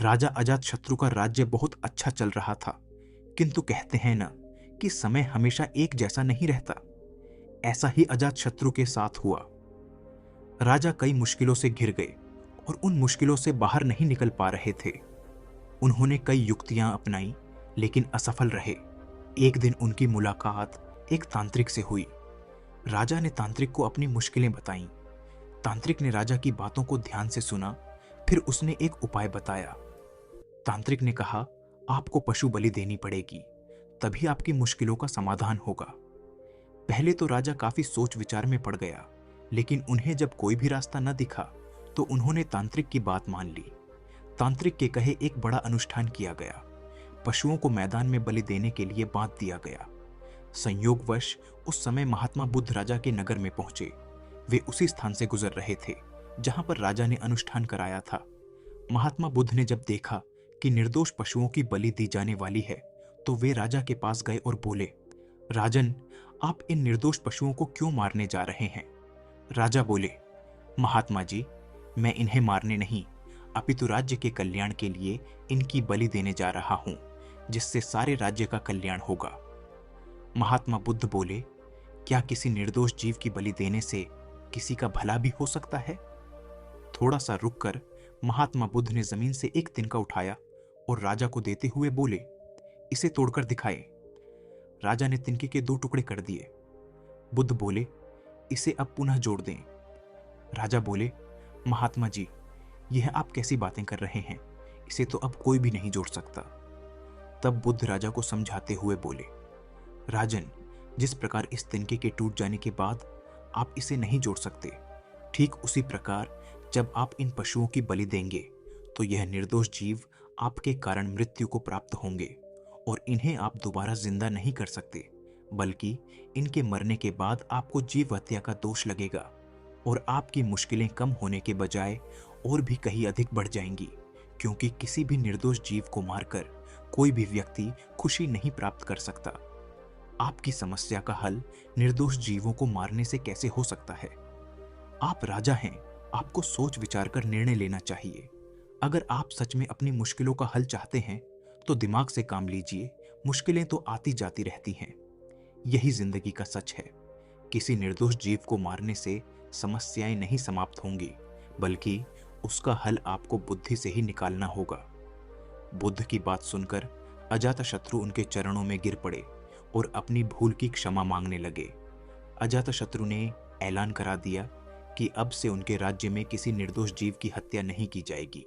राजा अजातशत्रु का राज्य बहुत अच्छा चल रहा था, किंतु कहते हैं ना कि समय हमेशा एक जैसा नहीं रहता। ऐसा ही अजातशत्रु के साथ हुआ। राजा कई मुश्किलों से घिर गए और उन मुश्किलों से बाहर नहीं निकल पा रहे थे। उन्होंने कई युक्तियां अपनाई, लेकिन असफल रहे। एक दिन उनकी मुलाकात एक तांत्रिक से हुई। राजा ने तांत्रिक को अपनी मुश्किलें बताईं। तांत्रिक ने राजा की बातों को ध्यान से सुना, फिर उसने एक उपाय बताया। तांत्रिक ने कहा, आपको पशु बलि देनी पड़ेगी, तभी आपकी मुश्किलों का समाधान होगा। पहले तो राजा काफी सोच विचार में पड़ गया, लेकिन उन्हें जब कोई भी रास्ता न दिखा तो उन्होंने तांत्रिक की बात मान ली। तांत्रिक के कहे एक बड़ा अनुष्ठान किया गया। पशुओं को मैदान में बलि देने के लिए बांध दिया गया। संयोगवश उस समय महात्मा बुद्ध राजा के नगर में पहुंचे। वे उसी स्थान से गुजर रहे थे जहां पर राजा ने अनुष्ठान कराया था। महात्मा बुद्ध ने जब देखा कि निर्दोष पशुओं की बलि दी जाने वाली है, तो वे राजा के पास गए और बोले, राजन, आप इन निर्दोष पशुओं को क्यों मारने जा रहे हैं? राजा बोले, महात्मा जी, मैं इन्हें मारने नहीं, अपितु राज्य के कल्याण के लिए इनकी बलि देने जा रहा हूं, जिससे सारे राज्य का कल्याण होगा। महात्मा बुद्ध बोले, क्या किसी निर्दोष जीव की बलि देने से किसी का भला भी हो सकता है? थोड़ा सा रुककर महात्मा बुद्ध ने जमीन से एक तिनका उठाया और राजा को देते हुए बोले, इसे तोड़कर दिखाएं। राजा ने तिनके के 2 टुकड़े कर दिए। बुद्ध बोले, इसे अब पुनः जोड़ दें। राजा बोले, महात्मा जी, यह आप कैसी बातें कर रहे हैं? इसे तो अब कोई भी नहीं जोड़ सकता। तब बुद्ध राजा को समझाते हुए बोले, राजन, जिस प्रकार इस तिनके के टूट जाने के बाद आप इसे नहीं जोड़ सकते, ठीक उसी प्रकार जब आप इन पशुओं की बलि देंगे तो यह निर्दोष जीव आपके कारण मृत्यु को प्राप्त होंगे और इन्हें आप दोबारा जिंदा नहीं कर सकते, बल्कि इनके मरने के बाद आपको जीव हत्या का दोष लगेगा और आपकी मुश्किलें कम होने के बजाय और भी कहीं अधिक बढ़ जाएंगी, क्योंकि किसी भी निर्दोष जीव को मारकर कोई भी व्यक्ति खुशी नहीं प्राप्त कर सकता। आपकी समस्या का हल निर्दोष जीवों को मारने से कैसे हो सकता है? आप राजा हैं, आपको सोच विचार कर निर्णय लेना चाहिए। अगर आप सच में अपनी मुश्किलों का हल चाहते हैं तो दिमाग से काम लीजिए, मुश्किलें तो आती जाती रहती हैं। यही जिंदगी का सच है। किसी निर्दोष जीव को मारने से समस्याएं नहीं समाप्त होंगी, बल्कि उसका हल आपको बुद्धि से ही निकालना होगा। बुद्ध की बात सुनकर अजातशत्रु उनके चरणों में गिर पड़े और अपनी भूल की क्षमा मांगने लगे। अजातशत्रु ने ऐलान करा दिया कि अब से उनके राज्य में किसी निर्दोष जीव की हत्या नहीं की जाएगी।